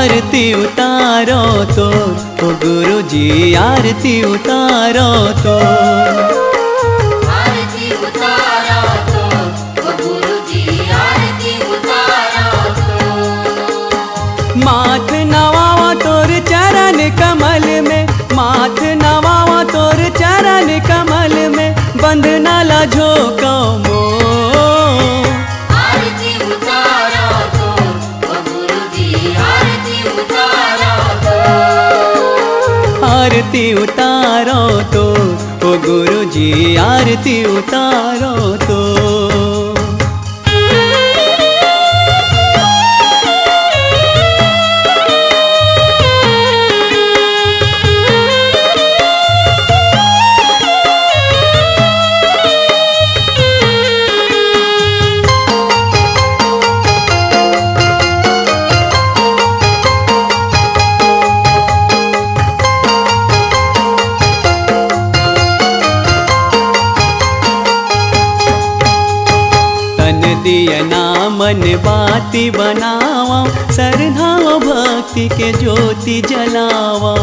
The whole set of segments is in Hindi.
आरती उतारो तो ओ गुरु जी आरती उतारो तो। आरती उतारो तो ओ गुरु जी आरती उतारो तो। माथ नवावा तोर चरण कमल में, माथ नवावा तोर चरण कमल में, बंधना ला झोंको मो। आरती उतारो तो ओ गुरु जी आरती उतारो तो। आरती उतारो तो ओ गुरु जी आरती उतारो तो। दियना मन बाती बनावा, सरनाओ भक्ति के ज्योति जलावा।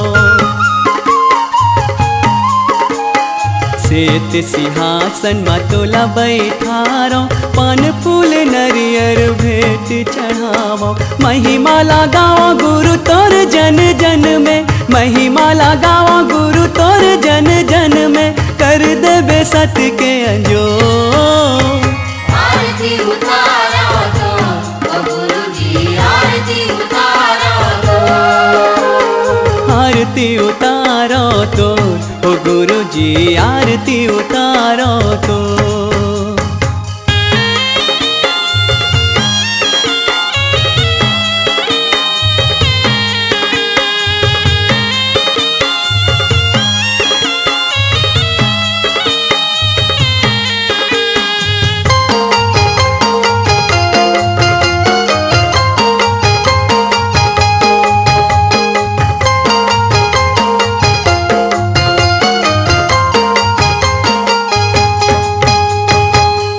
श्वेत सिंहासन मतोला बैठारो, पान फूल नरियर भेंट चढ़ावा। महिमा लगावा गुरु तोर जन जन में, महिमा लगावा गुरु तोर जन जन में, कर देबे सत के अंजो। आरती उतारो तो ओ गुरु जी आरती उतारो तो। आरती उतारो तो ओ गुरु जी आरती उतारो तो।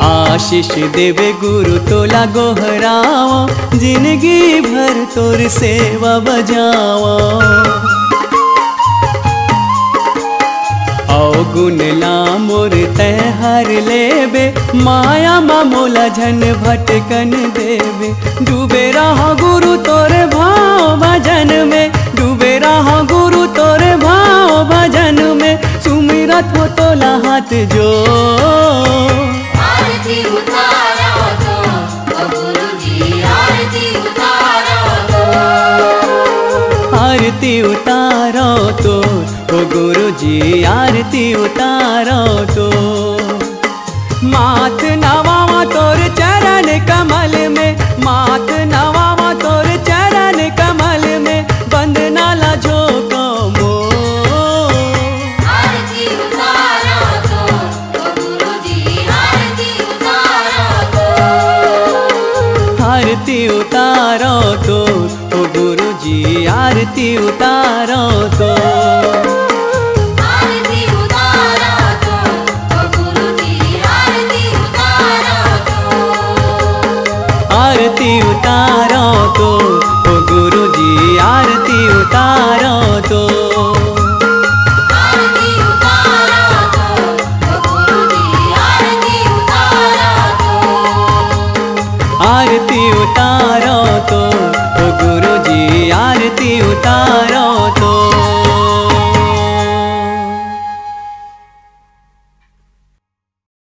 आशीष देवे गुरु तोला गोहरावा, जिंदगी भर तोर सेवा बजावा। अवगुण ला मोर तय हर लेबे, माया मामोला झन भटकन देवे। डूबे रहा गुरु तोरे भाव भजन में, डूबे रहा गुरु तोरे भाव भजन में, सुमिरत हो तोला हाथ जो। आरती उतारो तो ओ गुरु जी आरती उतारो तो। आरती उतारो तो ओ गुरु जी आरती उतारो तो। माथ नवावा तोर चरण कमल में, माथ नवावा तोर चरण कमल में, बंधना ला झोंको मो। आरती उतारो तो ओ गुरु जी आरती उतारो तो। आरती उतारो तो ओ गुरु जी आरती उतारो तो। आरती उतारो तो ओ गुरु जी आरती उतारो तो। आरती उतारो तो ओ गुरु जी आरती उतारो तो। आरती उतारो तो ओ गुरु जी आरती उतारो तो। आरती उतारो तो ओ गुरु जी आरती उतारो तो।